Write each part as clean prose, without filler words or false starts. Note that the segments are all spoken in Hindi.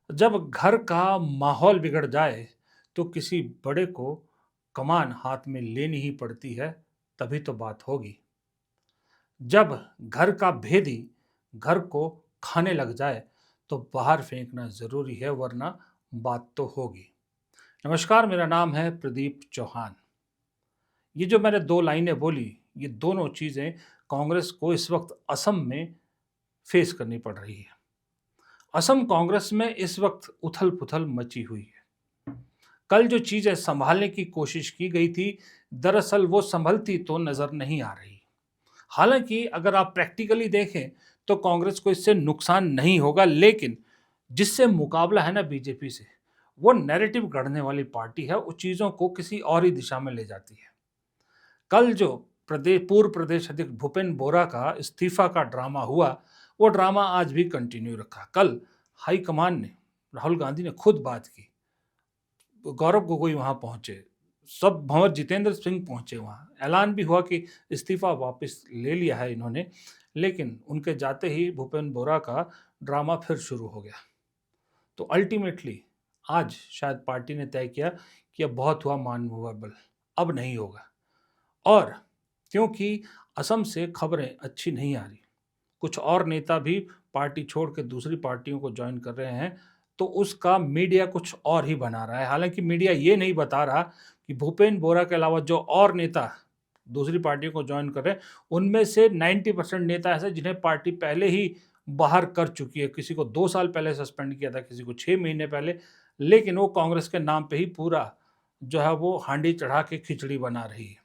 जब घर का माहौल बिगड़ जाए तो किसी बड़े को कमान हाथ में लेनी ही पड़ती है, तभी तो बात होगी। जब घर का भेदी घर को खाने लग जाए तो बाहर फेंकना जरूरी है, वरना बात तो होगी। नमस्कार, मेरा नाम है प्रदीप चौहान। ये जो मैंने दो लाइनें बोली, ये दोनों चीजें कांग्रेस को इस वक्त असम में फेस करनी पड़ रही है। असम कांग्रेस में इस वक्त उथल पुथल मची हुई है। कल जो चीजें संभालने की कोशिश की गई थी, दरअसल वो संभलती तो नजर नहीं आ रही। हालांकि अगर आप प्रैक्टिकली देखें तो कांग्रेस को इससे नुकसान नहीं होगा, लेकिन जिससे मुकाबला है ना बीजेपी से, वो नैरेटिव गढ़ने वाली पार्टी है, उस चीजों को किसी और ही दिशा में ले जाती है। कल जो पूर्व प्रदेश अध्यक्ष भूपेंद्र बोरा का इस्तीफा का ड्रामा हुआ, वो ड्रामा आज भी कंटिन्यू रखा। कल हाईकमान ने, राहुल गांधी ने खुद बात की, गौरव गोगोई वहां पहुंचे, सब भंवर जितेंद्र सिंह पहुंचे, वहां ऐलान भी हुआ कि इस्तीफा वापस ले लिया है इन्होंने, लेकिन उनके जाते ही भूपेंद्र बोरा का ड्रामा फिर शुरू हो गया। तो अल्टीमेटली आज शायद पार्टी ने तय किया कि अब बहुत हुआ मानवेबल, अब नहीं होगा। और क्योंकि असम से खबरें अच्छी नहीं आ रही, कुछ और नेता भी पार्टी छोड़ के दूसरी पार्टियों को ज्वाइन कर रहे हैं, तो उसका मीडिया कुछ और ही बना रहा है। हालांकि मीडिया ये नहीं बता रहा कि भूपेंद्र बोरा के अलावा जो और नेता दूसरी पार्टियों को ज्वाइन कर रहे हैं, उनमें से 90% नेता ऐसे जिन्हें पार्टी पहले ही बाहर कर चुकी है। किसी को 2 साल पहले सस्पेंड किया था, किसी को 6 महीने पहले, लेकिन वो कांग्रेस के नाम पे ही पूरा जो है वो हांडी चढ़ा के खिचड़ी बना रही है।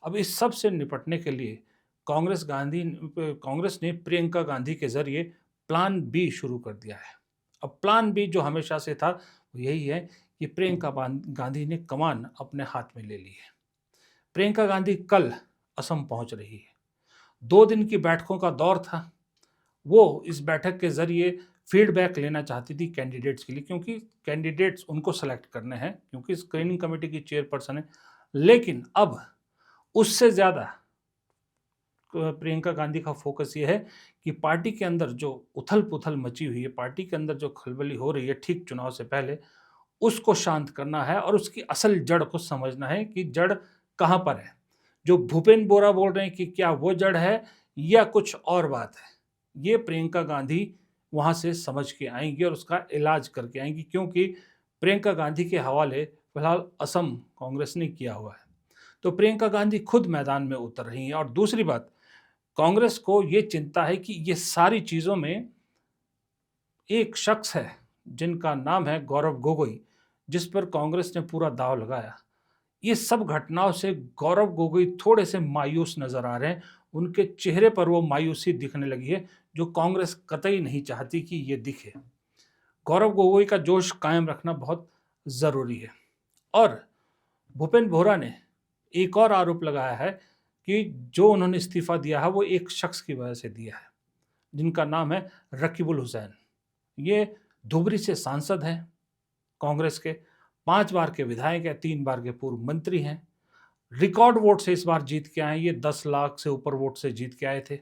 अब इस सब से निपटने के लिए कांग्रेस ने प्रियंका गांधी के जरिए प्लान बी शुरू कर दिया है। अब प्लान बी जो हमेशा से था वो यही है कि प्रियंका गांधी ने कमान अपने हाथ में ले ली है। प्रियंका गांधी कल असम पहुंच रही है। 2 दिन की बैठकों का दौर था। वो इस बैठक के जरिए फीडबैक लेना चाहती थी कैंडिडेट्स के लिए, क्योंकि कैंडिडेट्स उनको सेलेक्ट करने हैं, क्योंकि स्क्रीनिंग कमेटी की चेयरपर्सन है। लेकिन अब उससे ज़्यादा प्रियंका गांधी का फोकस ये है कि पार्टी के अंदर जो उथल पुथल मची हुई है, पार्टी के अंदर जो खलबली हो रही है ठीक चुनाव से पहले, उसको शांत करना है और उसकी असल जड़ को समझना है कि जड़ कहाँ पर है। जो भूपेंद्र बोरा बोल रहे हैं कि क्या वो जड़ है या कुछ और बात है, ये प्रियंका गांधी वहाँ से समझ के आएंगी और उसका इलाज करके आएंगी, क्योंकि प्रियंका गांधी के हवाले फिलहाल असम कांग्रेस ने किया हुआ है। तो प्रियंका गांधी खुद मैदान में उतर रही हैं। और दूसरी बात, कांग्रेस को ये चिंता है कि ये सारी चीज़ों में एक शख्स है जिनका नाम है गौरव गोगोई, जिस पर कांग्रेस ने पूरा दांव लगाया। ये सब घटनाओं से गौरव गोगोई थोड़े से मायूस नजर आ रहे हैं। उनके चेहरे पर वो मायूसी दिखने लगी है, जो कांग्रेस कतई नहीं चाहती कि ये दिखे। गौरव गोगोई का जोश कायम रखना बहुत ज़रूरी है। और भूपेंद्र बोरा ने एक और आरोप लगाया है कि जो उन्होंने इस्तीफा दिया है वो एक शख्स की वजह से दिया है, जिनका नाम है रकीबुल हुसैन। ये धुबरी से सांसद हैं कांग्रेस के, 5 बार के विधायक हैं, 3 बार के पूर्व मंत्री हैं। रिकॉर्ड वोट से इस बार जीत के आए। ये 10 लाख से ऊपर वोट से जीत के आए थे।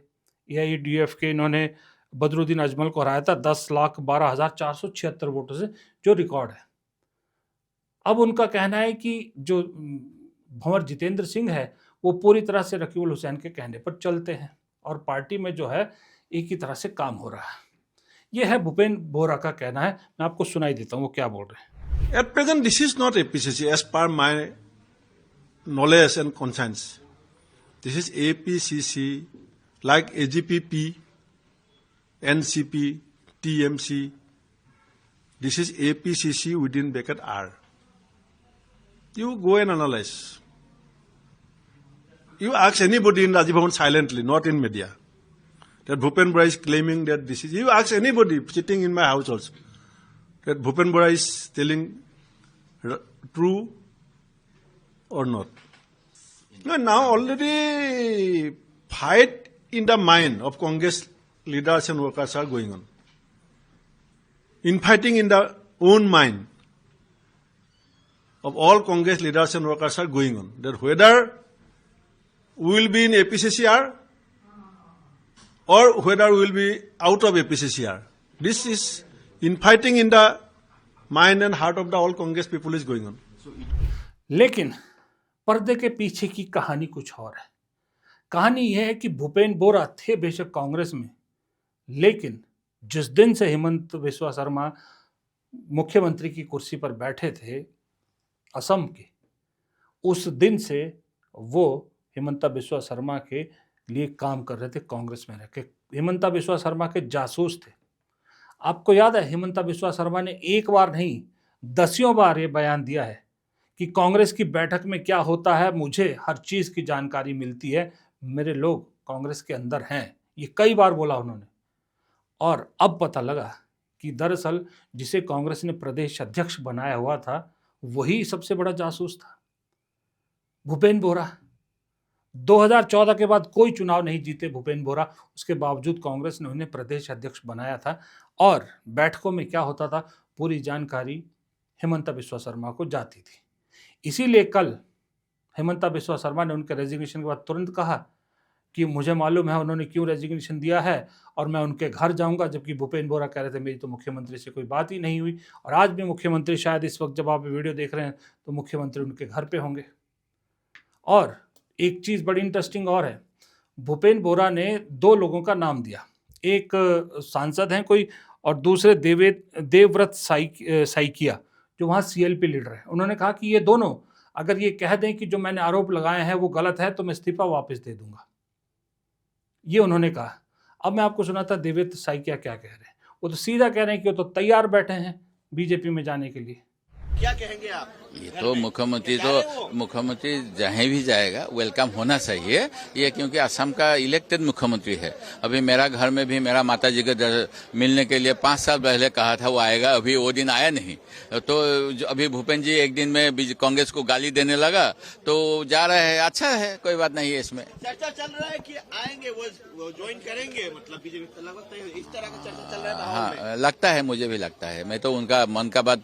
AIUDF के इन्होंने बदरुद्दीन अजमल को हराया था 10,12,476 वोटों से, जो रिकॉर्ड है। अब उनका कहना है कि जो भंवर जितेंद्र सिंह है वो पूरी तरह से रकीबुल हुसैन के कहने पर चलते हैं और पार्टी में जो है एक ही तरह से काम हो रहा है। ये है भूपेंद्र बोरा का कहना है। मैं आपको सुनाई देता हूँ वो क्या बोल रहे हैं। At present, this is not APCC as per my knowledge and conscience. This is APCC like AGPP, NCP, TMC. This is APCC within bracket R. You go and analyze. You ask anybody in Rajiv Bhavan silently, not in media, that Bhupen Bora is claiming that this is. You ask anybody sitting in my house also, that Bhupen Bora is telling true or not. No, now already fight in the mind of Congress leaders and workers are going on. Infighting in the own mind of all Congress leaders and workers are going on. That whether we will be in APCCR or whether we will be out of APCCR. This is infighting in the mind and heart of the all Congress people is going on. लेकिन पर्दे के पीछे की कहानी कुछ और है। कहानी यह है कि भूपेन बोरा थे बेशक कांग्रेस में, लेकिन जिस दिन से हेमंत बिस्वा शर्मा मुख्यमंत्री की कुर्सी पर बैठे थे असम के, उस दिन से वो हेमंता बिस्वा शर्मा के लिए काम कर रहे थे, कांग्रेस में रह के। हेमंता बिस्वा शर्मा के जासूस थे। आपको याद है, हेमंता बिस्वा शर्मा ने एक बार नहीं दसियों बार ये बयान दिया है कि कांग्रेस की बैठक में क्या होता है, मुझे हर चीज की जानकारी मिलती है, मेरे लोग कांग्रेस के अंदर हैं। ये कई बार बोला उन्होंने। और अब पता लगा कि दरअसल जिसे कांग्रेस ने प्रदेश अध्यक्ष बनाया हुआ था, वही सबसे बड़ा जासूस था, भूपेन बोरा। 2014 के बाद कोई चुनाव नहीं जीते भूपेन बोरा, उसके बावजूद कांग्रेस ने उन्हें प्रदेश अध्यक्ष बनाया था। और बैठकों में क्या होता था, पूरी जानकारी हेमंता बिस्वा शर्मा को जाती थी। इसीलिए कल हेमंता बिस्वा शर्मा ने उनके रेजिग्नेशन के बाद तुरंत कहा कि मुझे मालूम है उन्होंने क्यों रेजिग्नेशन दिया है और मैं उनके घर जाऊंगा, जबकि भूपेन बोरा कह रहे थे मेरी तो मुख्यमंत्री से कोई बात ही नहीं हुई। और आज भी मुख्यमंत्री, शायद इस वक्त जब आप वीडियो देख रहे हैं तो मुख्यमंत्री उनके घर पे होंगे। और एक चीज बड़ी इंटरेस्टिंग और है, भूपेन बोरा ने दो लोगों का नाम दिया, एक सांसद हैं कोई और दूसरे देवव्रत साइकिया जो वहाँ सीएलपी लीडर है। उन्होंने कहा कि ये दोनों अगर ये कह दें कि जो मैंने आरोप लगाए हैं वो गलत है तो मैं इस्तीफा वापस दे दूंगा, ये उन्होंने कहा। अब मैं आपको सुनाता देवव्रत साइकिया क्या कह रहे हैं। वो तो सीधा कह रहे हैं कि वो तो तैयार बैठे हैं बीजेपी में जाने के लिए। क्या कहेंगे आप? ये तो मुख्यमंत्री जहाँ भी जाएगा वेलकम होना चाहिए ये, क्योंकि असम का इलेक्टेड मुख्यमंत्री है। अभी मेरा घर में भी मेरा माता जी को मिलने के लिए 5 साल पहले कहा था वो आएगा, अभी वो दिन आया नहीं। तो अभी भूपेन जी एक दिन में कांग्रेस को गाली देने लगा तो जा रहे हैं, अच्छा है, कोई बात नहीं है इसमें। चर्चा चल रहा है कि आएंगे, वो ज्वाइन करेंगे, मतलब बीजेपी, लगभग इस तरह का चर्चा चल रहा है। हाँ, लगता है, मुझे भी लगता है। मैं तो उनका मन का बात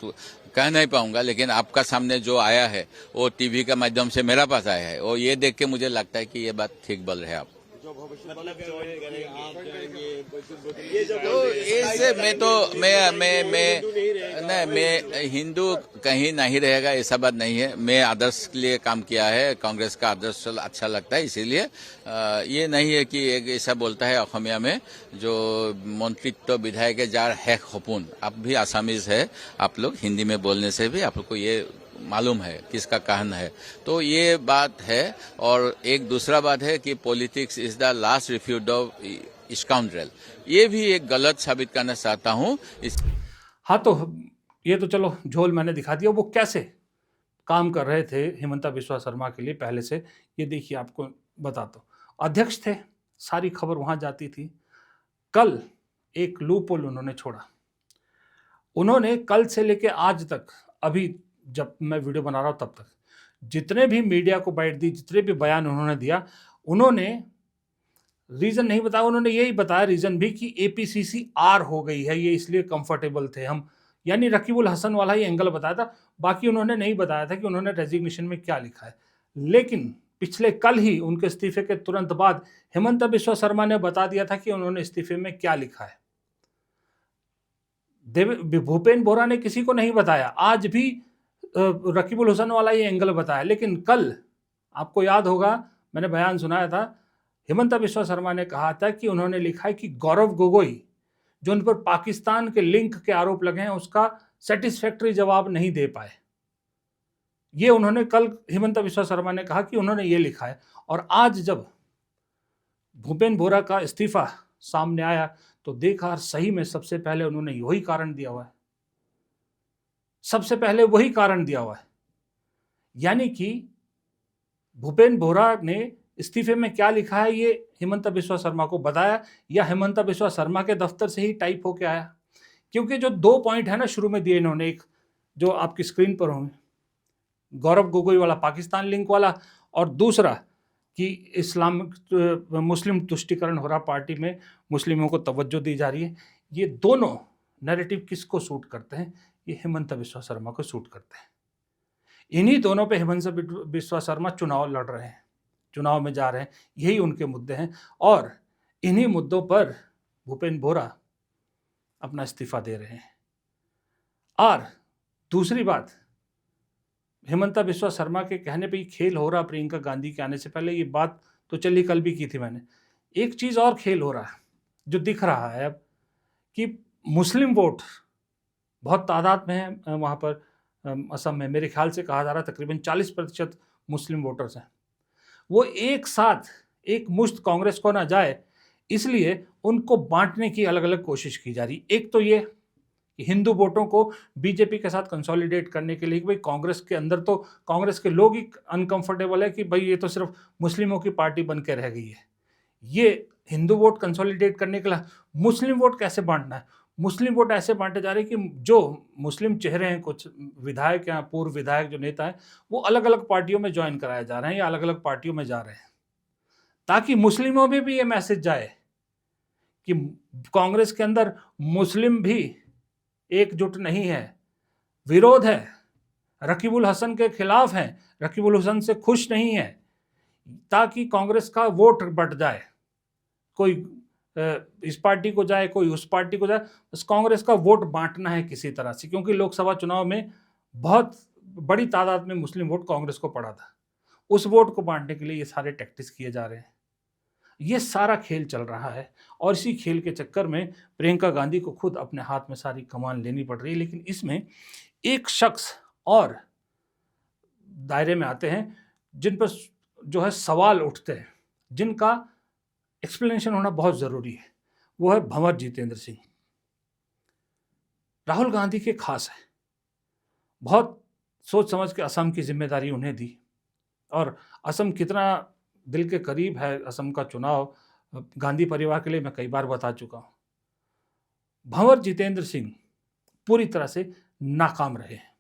कह नहीं पाऊंगा, लेकिन आपका सामने जो आया है वो टीवी के माध्यम से मेरा पास आया है, और ये देख के मुझे लगता है कि ये बात ठीक बोल रहे हैं आप। मतलब ज्वाइन करेंगे, तो इससे मैं हिंदू कहीं नहीं रहेगा ऐसा बात नहीं है। मैं आदर्श के लिए काम किया है, कांग्रेस का आदर्श अच्छा लगता है, इसीलिए ये नहीं है कि एक ऐसा बोलता है असमिया में जो मंत्रित्व विधायक जार है खपुन। आप भी आसामीज है, आप लोग हिंदी में बोलने से भी आप लोग को ये मालूम है किसका कहन है। तो ये बात है। और एक दूसरा बात है कि politics is the last refuge of scoundrel, ये भी एक गलत साबित करना चाहता हूँ। हाँ, तो ये तो चलो झोल मैंने दिखा दिया, वो कैसे काम कर रहे थे हेमंता बिस्वा शर्मा के लिए पहले से, ये देखिए आपको बताता हूँ। अध्यक्ष थे, सारी खबर वहाँ जाती थी। कल एक लूपहोल उन्होंने छोड़ा। उन्होंने कल से लेके आज तक, अभी जब मैं वीडियो बना रहा हूँ तब तक, जितने भी मीडिया को बाइट दी, जितने भी बयान उन्होंने दिया, उन्होंने रीजन नहीं बताया। उन्होंने यही बताया रीजन भी कि एपीसीसी आर हो गई है, ये इसलिए कंफर्टेबल थे हम, यानी रकीबुल हसन वाला ही एंगल बताया था। बाकी उन्होंने नहीं बताया था कि उन्होंने रेजिग्नेशन में क्या लिखा है। लेकिन पिछले कल ही उनके इस्तीफे के तुरंत बाद हेमंता बिस्वा शर्मा ने बता दिया था कि उन्होंने इस्तीफे में क्या लिखा है। भूपेन बोरा ने किसी को नहीं बताया, आज भी रकीबुल हसन वाला ये एंगल बताया। लेकिन कल आपको याद होगा मैंने बयान सुनाया था, हेमंता बिस्वा शर्मा ने कहा था कि उन्होंने लिखा है कि गौरव गोगोई जो उन पर पाकिस्तान के लिंक के आरोप लगे हैं उसका सेटिस्फैक्टरी जवाब नहीं दे पाए। ये उन्होंने कल हेमंता बिस्वा शर्मा ने कहा कि उन्होंने ये लिखा है। और आज जब भूपेन बोरा का इस्तीफा सामने आया तो देखा सही में सबसे पहले उन्होंने वही कारण दिया हुआ है, सबसे पहले वही कारण दिया हुआ है। यानी कि भूपेन बोरा ने इस्तीफे में क्या लिखा है ये हेमंता बिस्वा शर्मा को बताया, या हेमंता बिस्वा शर्मा के दफ्तर से ही टाइप होके आया। क्योंकि जो 2 पॉइंट है ना शुरू में दिए इन्होंने, एक जो आपकी स्क्रीन पर होंगे, गौरव गोगोई वाला पाकिस्तान लिंक वाला, और दूसरा कि इस्लामिक मुस्लिम तुष्टिकरण हो रहा, पार्टी में मुस्लिमों को तवज्जो दी जा रही है। ये दोनों नैरेटिव किसको सूट करते हैं? ये हेमंता बिस्वा शर्मा को सूट करते हैं। इन्हीं दोनों पे हेमंता बिस्वा शर्मा चुनाव लड़ रहे हैं, चुनाव में जा रहे हैं, यही उनके मुद्दे हैं। और इन्हीं मुद्दों पर भूपेन बोरा अपना इस्तीफा दे रहे हैं। और दूसरी बात, हेमंता बिस्वा शर्मा के कहने पे ये खेल हो रहा प्रियंका गांधी के आने से पहले, ये बात तो चली कल भी की थी मैंने। एक चीज़ और खेल हो रहा है जो दिख रहा है अब, कि मुस्लिम वोट बहुत तादाद में है वहाँ पर असम में। मेरे ख्याल से कहा जा रहा है तकरीबन 40% मुस्लिम वोटर्स हैं। वो एक साथ एक मुश्त कांग्रेस को ना जाए, इसलिए उनको बांटने की अलग अलग कोशिश की जा रही। एक तो ये कि हिंदू वोटों को बीजेपी के साथ कंसोलिडेट करने के लिए कि भाई कांग्रेस के अंदर तो कांग्रेस के लोग ही अनकंफर्टेबल है कि भाई ये तो सिर्फ मुस्लिमों की पार्टी बन के रह गई है। ये हिंदू वोट कंसोलिडेट करने के लिए मुस्लिम वोट कैसे बांटना है? मुस्लिम वोट ऐसे बांटे जा रहे हैं कि जो मुस्लिम चेहरे हैं, कुछ विधायक या पूर्व विधायक जो नेता हैं, वो अलग अलग पार्टियों में ज्वाइन कराए जा रहे हैं या अलग अलग पार्टियों में जा रहे हैं, ताकि मुस्लिमों में भी ये मैसेज जाए कि कांग्रेस के अंदर मुस्लिम भी एकजुट नहीं है, विरोध है, रकीबुल हसन के खिलाफ हैं, रकीबुल हसन से खुश नहीं है, ताकि कांग्रेस का वोट बट जाए। कोई इस पार्टी को जाए, कोई उस पार्टी को जाए, बस कांग्रेस का वोट बांटना है किसी तरह से, क्योंकि लोकसभा चुनाव में बहुत बड़ी तादाद में मुस्लिम वोट कांग्रेस को पड़ा था। उस वोट को बांटने के लिए ये सारे टैक्टिक्स किए जा रहे हैं। ये सारा खेल चल रहा है और इसी खेल के चक्कर में प्रियंका गांधी को खुद अपने हाथ में सारी कमान लेनी पड़ रही है। लेकिन इसमें एक शख्स और दायरे में आते हैं जिन पर जो है सवाल उठते हैं, जिनका एक्सप्लेनेशन होना बहुत ज़रूरी है। वो है भंवर जितेंद्र सिंह। राहुल गांधी के खास है, बहुत सोच समझ के असम की जिम्मेदारी उन्हें दी, और असम कितना दिल के करीब है असम का चुनाव गांधी परिवार के लिए मैं कई बार बता चुका हूं। भंवर जितेंद्र सिंह पूरी तरह से नाकाम रहे हैं।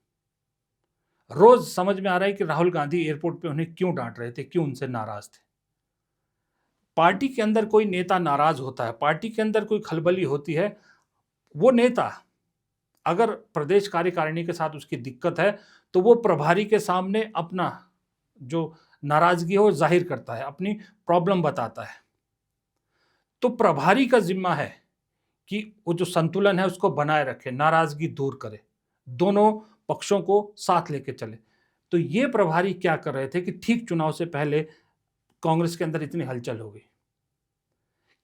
रोज समझ में आ रहा है कि राहुल गांधी एयरपोर्ट पे उन्हें क्यों डांट रहे थे, क्यों उनसे नाराज थे। पार्टी के अंदर कोई नेता नाराज होता है, पार्टी के अंदर कोई खलबली होती है, वो नेता अगर प्रदेश कार्यकारिणी के साथ उसकी दिक्कत है तो वो प्रभारी के सामने अपना जो नाराजगी है वो जाहिर करता है, अपनी प्रॉब्लम बताता है। तो प्रभारी का जिम्मा है कि वो जो संतुलन है उसको बनाए रखे, नाराजगी दूर करे, दोनों पक्षों को साथ लेके चले। तो ये प्रभारी क्या कर रहे थे कि ठीक चुनाव से पहले कांग्रेस के अंदर इतनी हलचल हो गई,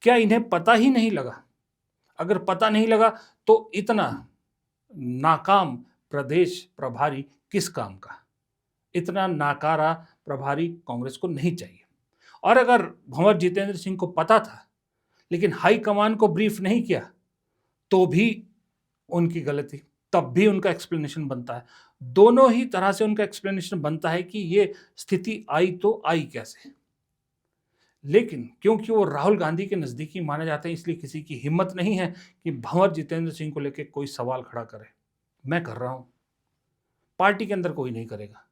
क्या इन्हें पता ही नहीं लगा? अगर पता नहीं लगा तो इतना नाकाम प्रदेश प्रभारी किस काम का? इतना नाकारा प्रभारी कांग्रेस को नहीं चाहिए। और अगर भंवर जितेंद्र सिंह को पता था लेकिन हाईकमान को ब्रीफ नहीं किया तो भी उनकी गलती, तब भी उनका एक्सप्लेनेशन बनता है। दोनों ही तरह से उनका एक्सप्लेनेशन बनता है कि ये स्थिति आई तो आई कैसे। लेकिन क्योंकि वो राहुल गांधी के नज़दीकी माने जाते हैं, इसलिए किसी की हिम्मत नहीं है कि भंवर जितेंद्र सिंह को लेकर कोई सवाल खड़ा करे। मैं कर रहा हूं, पार्टी के अंदर कोई नहीं करेगा,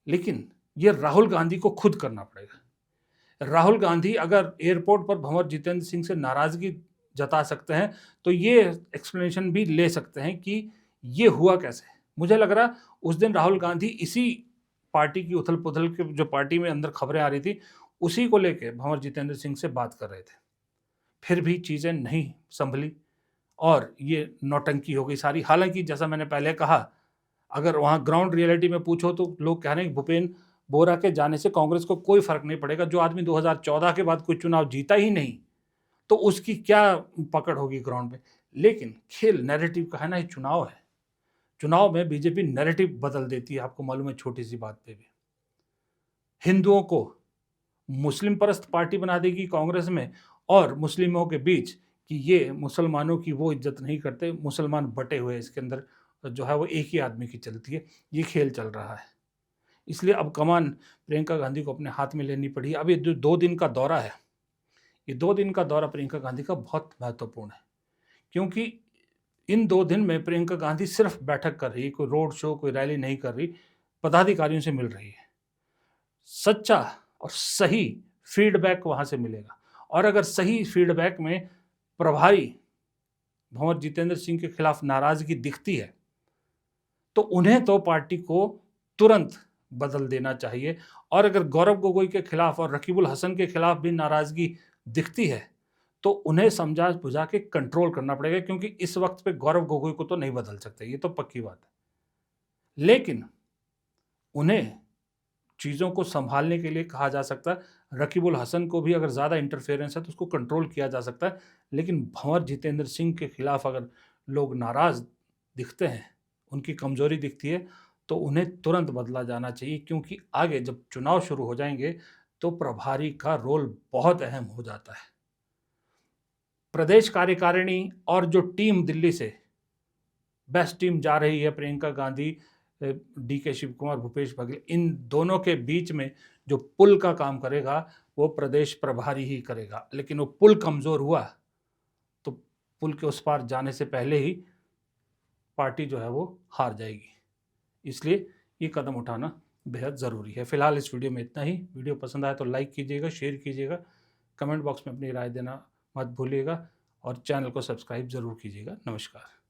लेकिन ये राहुल गांधी को खुद करना पड़ेगा। राहुल गांधी अगर एयरपोर्ट पर भंवर जितेंद्र सिंह से नाराजगी जता सकते हैं तो ये एक्सप्लेनेशन भी ले सकते हैं कि ये हुआ कैसे। मुझे लग रहा उस दिन राहुल गांधी इसी पार्टी की उथल पुथल के जो पार्टी में अंदर खबरें आ रही थी उसी को लेके भंवर जितेंद्र सिंह से बात कर रहे थे। फिर भी चीज़ें नहीं संभली और ये नौटंकी हो गई सारी। हालांकि जैसा मैंने पहले कहा, अगर वहाँ ग्राउंड रियलिटी में पूछो तो लोग कह रहे हैं कि भूपेन बोरा के जाने से कांग्रेस को कोई फर्क नहीं पड़ेगा। जो आदमी 2014 के बाद कोई चुनाव जीता ही नहीं तो उसकी क्या पकड़ होगी ग्राउंड में। लेकिन खेल नैरेटिव का है ना, ये चुनाव है। चुनाव में बीजेपी नैरेटिव बदल देती है, आपको मालूम है, छोटी सी बात पे भी। हिंदुओं को मुस्लिम परस्त पार्टी बना देगी कांग्रेस में और मुस्लिमों के बीच कि ये मुसलमानों की वो इज्जत नहीं करते, मुसलमान बटे हुए, इसके अंदर जो है वो एक ही आदमी की चलती है। ये खेल चल रहा है, इसलिए अब कमान प्रियंका गांधी को अपने हाथ में लेनी पड़ी। अब ये जो 2 दिन का दौरा है, ये 2 दिन का दौरा प्रियंका गांधी का बहुत महत्वपूर्ण है, क्योंकि इन 2 दिन में प्रियंका गांधी सिर्फ बैठक कर रही है, कोई रोड शो, कोई रैली नहीं कर रही, पदाधिकारियों से मिल रही है। सच्चा और सही फीडबैक वहाँ से मिलेगा, और अगर सही फीडबैक में प्रभारी भंवर जितेंद्र सिंह के खिलाफ नाराजगी दिखती है तो उन्हें तो पार्टी को तुरंत बदल देना चाहिए। और अगर गौरव गोगोई के खिलाफ और रकीबुल हसन के खिलाफ भी नाराजगी दिखती है तो उन्हें समझा बुझा के कंट्रोल करना पड़ेगा, क्योंकि इस वक्त पे गौरव गोगोई को तो नहीं बदल सकते, ये तो पक्की बात है। लेकिन उन्हें चीज़ों को संभालने के लिए कहा जा सकता है। रकीबुल हसन को भी अगर ज़्यादा इंटरफेरेंस है तो उसको कंट्रोल किया जा सकता है, लेकिन भंवर जितेंद्र सिंह के खिलाफ अगर लोग नाराज़ दिखते हैं, उनकी कमज़ोरी दिखती है, तो उन्हें तुरंत बदला जाना चाहिए, क्योंकि आगे जब चुनाव शुरू हो जाएंगे तो प्रभारी का रोल बहुत अहम हो जाता है। प्रदेश कार्यकारिणी और जो टीम दिल्ली से बेस्ट टीम जा रही है, प्रियंका गांधी, DK शिव कुमार, भूपेश बघेल, इन दोनों के बीच में जो पुल का काम करेगा वो प्रदेश प्रभारी ही करेगा। लेकिन वो पुल कमज़ोर हुआ तो पुल के उस पार जाने से पहले ही पार्टी जो है वो हार जाएगी। इसलिए ये कदम उठाना बेहद ज़रूरी है। फिलहाल इस वीडियो में इतना ही। वीडियो पसंद आया तो लाइक कीजिएगा, शेयर कीजिएगा, कमेंट बॉक्स में अपनी राय देना मत भूलिएगा और चैनल को सब्सक्राइब ज़रूर कीजिएगा। नमस्कार।